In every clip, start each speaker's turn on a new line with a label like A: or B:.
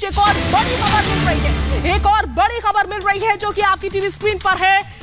A: एक और बड़ी खबर मिल रही है, एक और बड़ी खबर मिल रही है जो कि आपकी टीवी स्क्रीन पर है।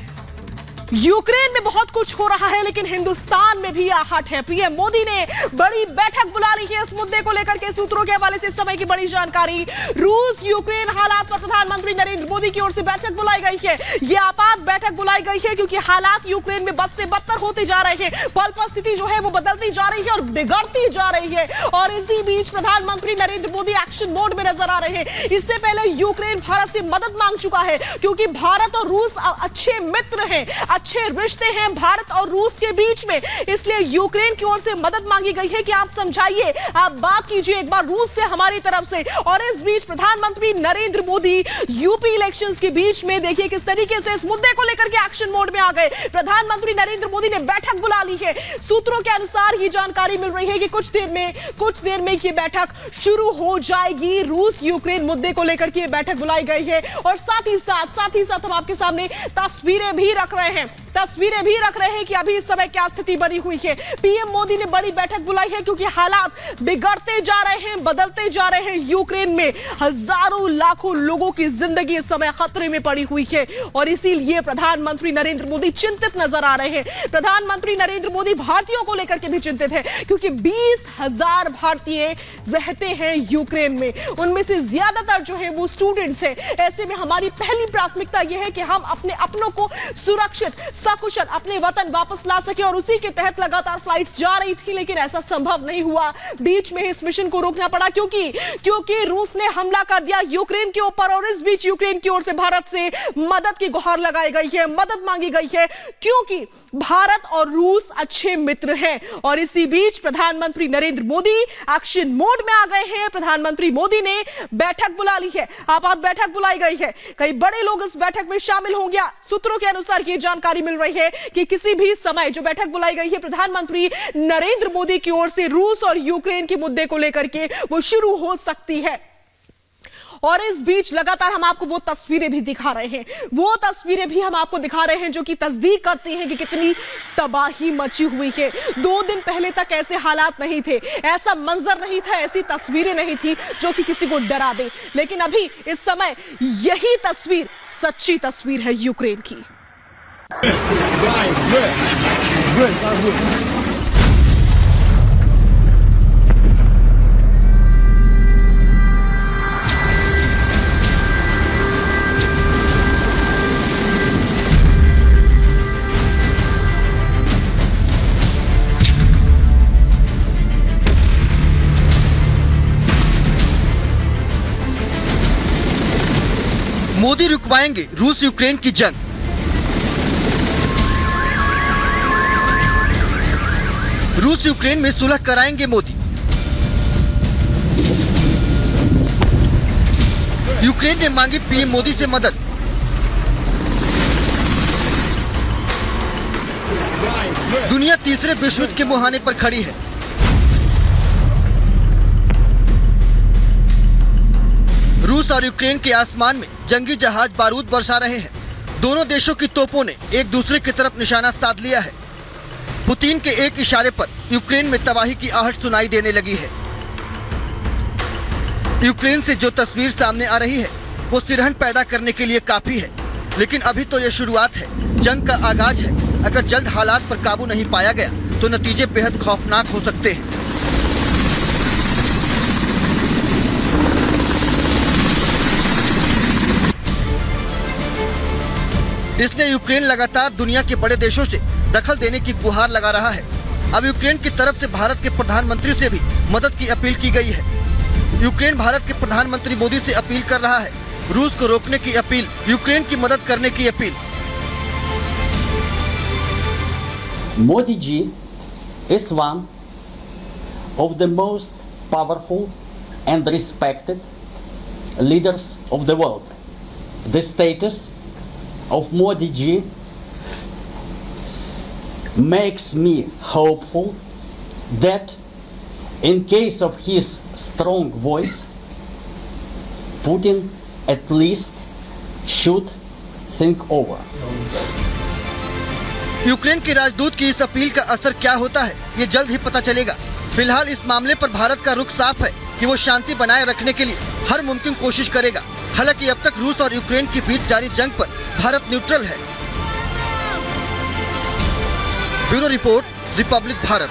A: यूक्रेन में बहुत कुछ हो रहा है लेकिन हिंदुस्तान में भी आहट है। पीएम मोदी ने बड़ी बैठक बुला ली है इस मुद्दे को लेकर के। सूत्रों के हवाले से इस समय की बड़ी जानकारी। रूस यूक्रेन हालात पर प्रधानमंत्री नरेंद्र मोदी की ओर से बैठक बुलाई गई है। यह आपात बैठक बुलाई गई है क्योंकि हालात यूक्रेन में बद से बदतर होते जा रहे हैं। पल पल स्थिति जो है वो बदलती जा रही है और बिगड़ती जा रही है। और इसी बीच प्रधानमंत्री नरेंद्र मोदी एक्शन मोड में नजर आ रहे हैं। इससे पहले यूक्रेन भारत से मदद मांग चुका है क्योंकि भारत और रूस अच्छे मित्र हैं, अच्छे रिश्ते हैं भारत और रूस के बीच में। इसलिए यूक्रेन की ओर से मदद मांगी गई है कि आप समझाइए, आप बात कीजिए एक बार रूस से हमारी तरफ से। और इस बीच प्रधानमंत्री नरेंद्र मोदी यूपी इलेक्शंस के बीच में देखिए किस तरीके से इस मुद्दे को लेकर के एक्शन मोड में आ गए। प्रधानमंत्री नरेंद्र मोदी ने बैठक बुला ली है। सूत्रों के अनुसार ये जानकारी मिल रही है कि कुछ देर में ये बैठक शुरू हो जाएगी। रूस यूक्रेन मुद्दे को लेकर के बैठक बुलाई गई है और साथ ही साथ हम आपके सामने तस्वीरें भी रख रहे हैं कि अभी इस समय क्या स्थिति बनी हुई है। पीएम मोदी ने बड़ी बैठक बुलाई है क्योंकि हालात बिगड़ते जा रहे हैं, बदलते जा रहे हैं। यूक्रेन में हजारों लाखों लोगों की जिंदगी इस समय खतरे में पड़ी हुई है और इसीलिए प्रधानमंत्री नरेंद्र मोदी चिंतित नजर आ रहे हैं। प्रधानमंत्री नरेंद्र मोदी भारतीयों को लेकर के भी चिंतित है क्योंकि 20,000 भारतीय रहते हैं यूक्रेन में। उनमें से ज्यादातर जो है वो स्टूडेंट्स हैं। ऐसे में हमारी पहली प्राथमिकता यह है कि हम अपने अपनों को सुरक्षित सकुशल अपने वतन वापस ला सके और उसी के तहत लगातार फ्लाइट्स जा रही थी लेकिन ऐसा संभव नहीं हुआ। बीच में इस मिशन को रोकना पड़ा क्योंकि रूस ने हमला कर दिया यूक्रेन के ऊपर और इस बीच यूक्रेन की ओर से भारत से मदद की गुहार लगाई गई है, मदद मांगी गई है क्योंकि भारत और रूस अच्छे मित्र हैं। और इसी बीच प्रधानमंत्री नरेंद्र मोदी एक्शन मोड में आ गए हैं। प्रधानमंत्री मोदी ने बैठक बुला ली है, आपात बैठक बुलाई गई है। कई बड़े लोग इस बैठक में शामिल होंगे। सूत्रों के अनुसार यह जानकारी मिल रही है कि किसी भी समय जो बैठक बुलाई गई है प्रधानमंत्री नरेंद्र मोदी की ओर से रूस और यूक्रेन के मुद्दे को लेकर के वो शुरू हो सकती है। और इस बीच लगातार हम आपको वो तस्वीरें भी दिखा रहे हैं जो कि तस्दीक करती हैं कि कितनी तबाही मची हुई है। 2 दिन पहले तक ऐसे हालात नहीं थे, ऐसा मंजर नहीं था, ऐसी तस्वीरें नहीं थी जो कि किसी को डरा दे। लेकिन अभी इस समय यही तस्वीर सच्ची तस्वीर है यूक्रेन की।
B: मोदी रुकवाएंगे रूस यूक्रेन की जंग। रूस यूक्रेन में सुलह कराएंगे मोदी। यूक्रेन ने मांगी पीएम मोदी से मदद। दुनिया तीसरे विश्व युद्ध के मुहाने पर खड़ी है। रूस और यूक्रेन के आसमान में जंगी जहाज बारूद बरसा रहे हैं। दोनों देशों की तोपों ने एक दूसरे की तरफ निशाना साध लिया है। पुतिन के एक इशारे पर यूक्रेन में तबाही की आहट सुनाई देने लगी है। यूक्रेन से जो तस्वीर सामने आ रही है वो सिरहन पैदा करने के लिए काफी है, लेकिन अभी तो ये शुरुआत है, जंग का आगाज है। अगर जल्द हालात पर काबू नहीं पाया गया तो नतीजे बेहद खौफनाक हो सकते हैं। इसलिए यूक्रेन लगातार दुनिया के बड़े देशों से दखल देने की गुहार लगा रहा है। अब यूक्रेन की तरफ से भारत के प्रधानमंत्री से भी मदद की अपील की गई है। यूक्रेन भारत के प्रधानमंत्री मोदी से अपील कर रहा है, रूस को रोकने की अपील, यूक्रेन की मदद करने की appeal.
C: Modi ji is one of the most powerful and respected leaders of the world. The status of Modi ji makes me hopeful that in case of his strong voice, Putin at least should think over.
B: Ukraine के राजदूत की इस appeal का असर क्या होता है ये जल्द ही पता चलेगा। फिलहाल इस मामले पर भारत का रुख साफ है। कि वो शांति बनाए रखने के लिए हर मुमकिन कोशिश करेगा। हालांकि अब तक रूस और यूक्रेन के बीच जारी जंग पर भारत न्यूट्रल है। Bureau report, Republic Bharat.